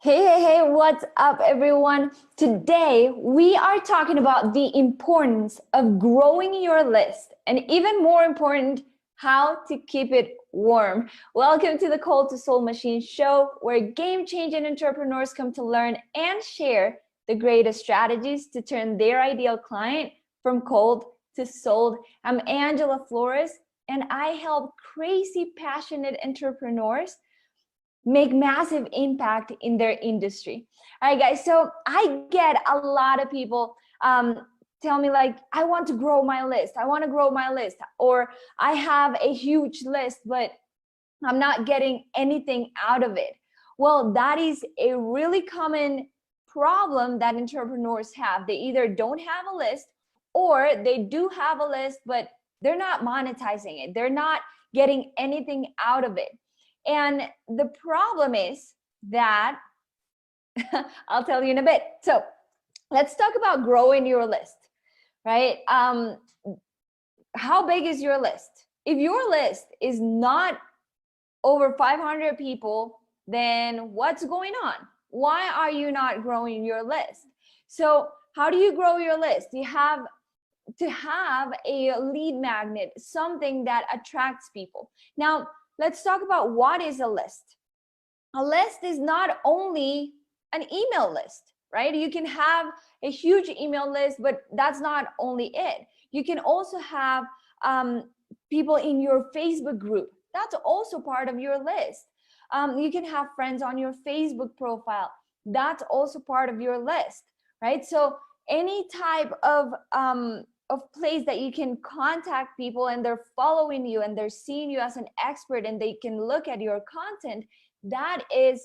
Hey, what's up, everyone? Today, we are talking about the importance of growing your list, and even more important, how to keep it warm. Welcome to the Cold to Soul Machine show, where game-changing entrepreneurs come to learn and share the greatest strategies to turn their ideal client from cold to sold. I'm Angela Florez, and I help crazy, passionate entrepreneurs make massive impact in their industry. All right, guys, so I get a lot of people tell me, like, I want to grow my list, or I have a huge list but I'm not getting anything out of it. Well, that is a really common problem that entrepreneurs have. They either don't have a list, or they do have a list but they're not monetizing it, they're not getting anything out of it. And the problem is that I'll tell you in a bit. So let's talk about growing your list, right? How big is your list? If your list is not over 500 people, then what's going on? Why are you not growing your list? So how do you grow your list? You have to have a lead magnet, something that attracts people. Now, let's talk about what is a list. A list is not only an email list, right? You can have a huge email list, but that's not only it. You can also have people in your Facebook group. That's also part of your list. You can have friends on your Facebook profile. That's also part of your list, right? So any type of place that you can contact people and they're following you and they're seeing you as an expert and they can look at your content, that is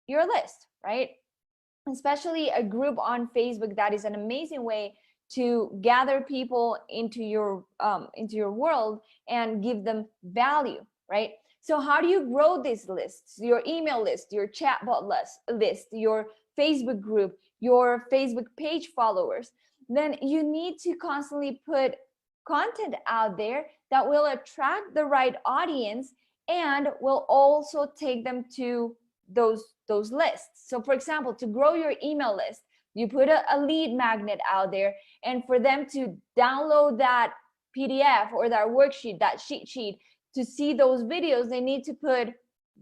your list, right? Especially a group on Facebook, that is an amazing way to gather people into your world and give them value, right? So how do you grow these lists? Your email list, your chatbot list, your Facebook group, your Facebook page followers. Then you need to constantly put content out there that will attract the right audience and will also take them to those lists. So for example, to grow your email list, you put a lead magnet out there, and for them to download that PDF or that worksheet, that cheat sheet, to see those videos, they need to put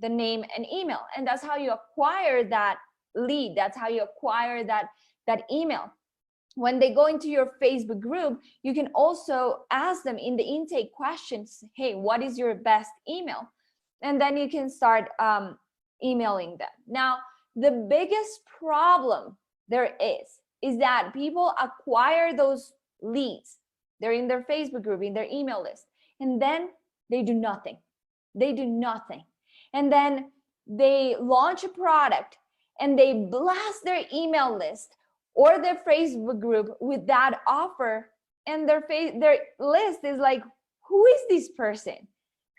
the name and email. And that's how you acquire that lead. That's how you acquire that email. When they go into your Facebook group, you can also ask them in the intake questions, hey, what is your best email? And then you can start emailing them. Now, the biggest problem there is that people acquire those leads. They're in their Facebook group, in their email list, and then they do nothing. They do nothing. And then they launch a product and they blast their email list or their Facebook group with that offer, and their list is like, who is this person,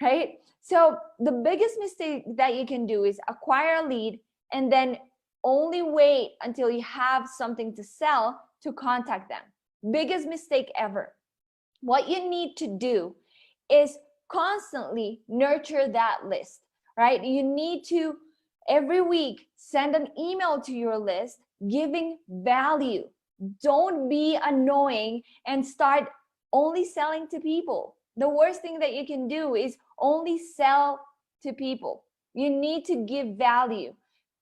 right? So the biggest mistake that you can do is acquire a lead and then only wait until you have something to sell to contact them. Biggest mistake ever. What you need to do is constantly nurture that list, right? You need to every week send an email to your list giving value. Don't be annoying and start only selling to people. The worst thing that you can do is only sell to people. You need to give value.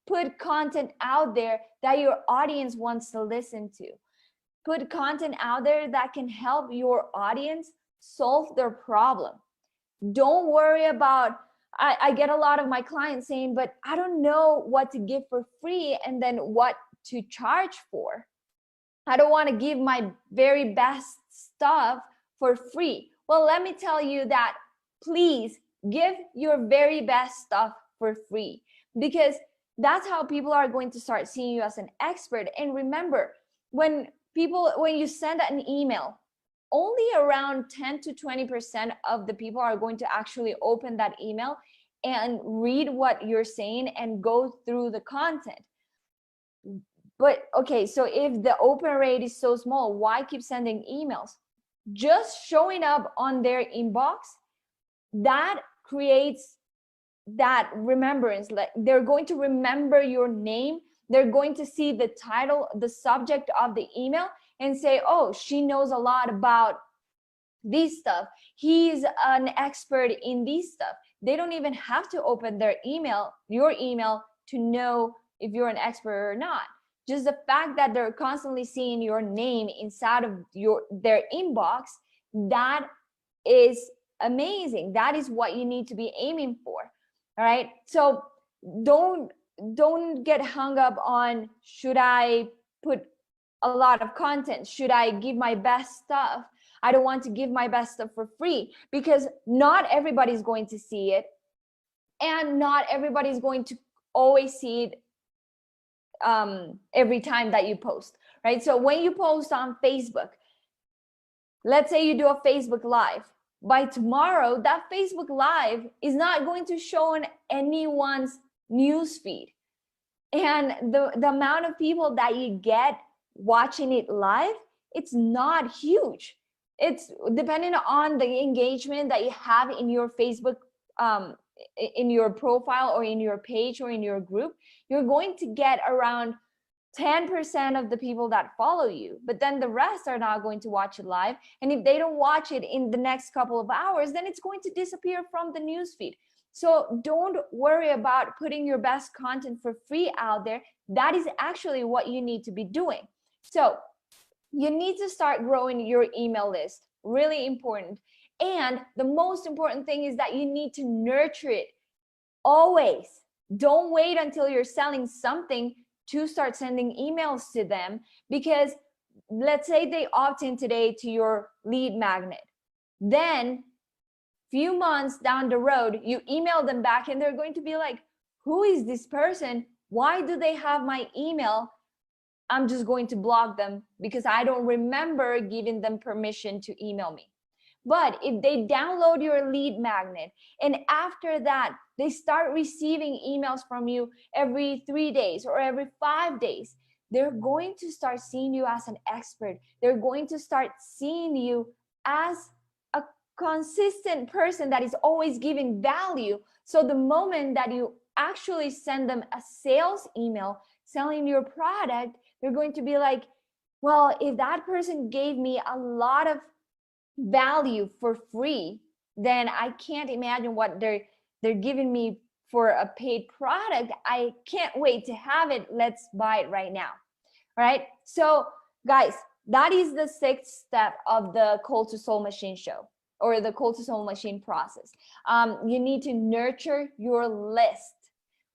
Put content out there that your audience wants to listen to. Put content out there that can help your audience solve their problem. Don't worry about, I get a lot of my clients saying, but I don't know what to give for free and then what to charge for. I don't want to give my very best stuff for free. Well, let me tell you that please give your very best stuff for free, because that's how people are going to start seeing you as an expert. And remember, when you send an email, only around 10 to 20% of the people are going to actually open that email and read what you're saying and go through the content. But okay, so if the open rate is so small, why keep sending emails? Just showing up on their inbox, that creates that remembrance. Like they're going to remember your name. They're going to see the title, the subject of the email, and say, oh, she knows a lot about this stuff. He's an expert in this stuff. They don't even have to open their email, your email, to know if you're an expert or not. Just the fact that they're constantly seeing your name inside of their inbox, that is amazing. That is what you need to be aiming for. All right. So don't get hung up on, should I put a lot of content? Should I give my best stuff? I don't want to give my best stuff for free, because not everybody's going to see it, and not everybody's going to always see it every time that you post, right? So when you post on Facebook, let's say you do a Facebook Live, by tomorrow, that Facebook Live is not going to show in anyone's newsfeed. And the amount of people that you get watching it live, it's not huge. It's depending on the engagement that you have in your Facebook, in your profile or in your page or in your group, you're going to get around 10% of the people that follow you, but then the rest are not going to watch it live. And if they don't watch it in the next couple of hours, then it's going to disappear from the newsfeed. So don't worry about putting your best content for free out there. That is actually what you need to be doing. So you need to start growing your email list. Really important. And the most important thing is that you need to nurture it always. Don't wait until you're selling something to start sending emails to them, because let's say they opt in today to your lead magnet. Then few months down the road, you email them back and they're going to be like, who is this person? Why do they have my email? I'm just going to block them because I don't remember giving them permission to email me. But if they download your lead magnet, and after that, they start receiving emails from you every 3 days or every 5 days, they're going to start seeing you as an expert. They're going to start seeing you as a consistent person that is always giving value. So the moment that you actually send them a sales email selling your product, they're going to be like, well, if that person gave me a lot of value for free, then I can't imagine what they're giving me for a paid product. I can't wait to have it. Let's buy it right now. All right. So guys, that is the 6th step of the Cold to Soul Machine show, or the Cold to Soul Machine process. You need to nurture your list.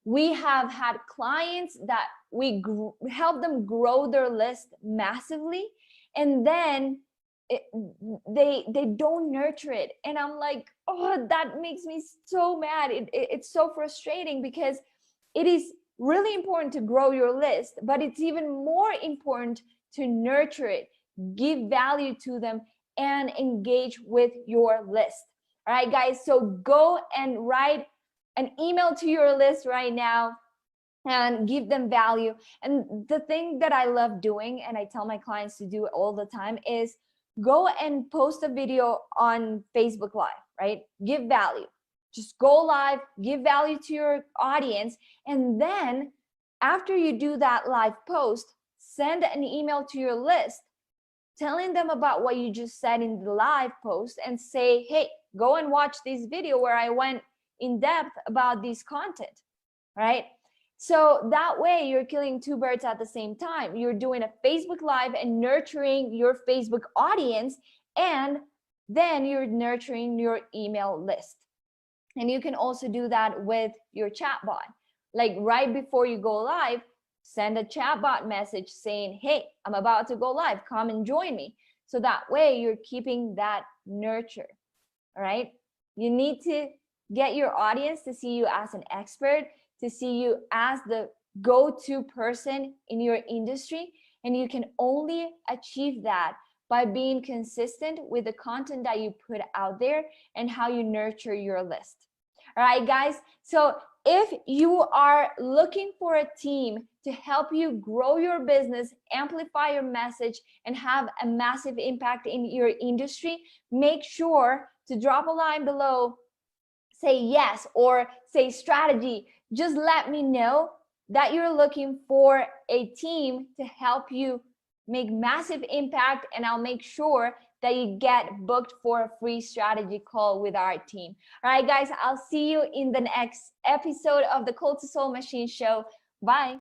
We have had clients that we help them grow their list massively, and then they don't nurture it, and I'm like, oh, that makes me so mad. It's so frustrating, because it is really important to grow your list, but it's even more important to nurture it, give value to them, and engage with your list. All right, guys, so go and write an email to your list right now and give them value. And the thing that I love doing, and I tell my clients to do it all the time, is go and post a video on Facebook Live, right? Give value. Just go live, give value to your audience. And then after you do that live post, send an email to your list telling them about what you just said in the live post, and say, hey, go and watch this video where I went in depth about this content, right? So that way you're killing 2 birds at the same time. You're doing a Facebook Live and nurturing your Facebook audience, and then you're nurturing your email list. And you can also do that with your chatbot. Like right before you go live, send a chatbot message saying, hey, I'm about to go live, come and join me. So that way you're keeping that nurture, all right? You need to get your audience to see you as an expert, to see you as the go-to person in your industry. And you can only achieve that by being consistent with the content that you put out there and how you nurture your list. All right, guys. So if you are looking for a team to help you grow your business, amplify your message, and have a massive impact in your industry, make sure to drop a line below say yes or say strategy, just let me know that you're looking for a team to help you make massive impact, and I'll make sure that you get booked for a free strategy call with our team. All right, guys, I'll see you in the next episode of the Cult to Soul Machine Show. Bye.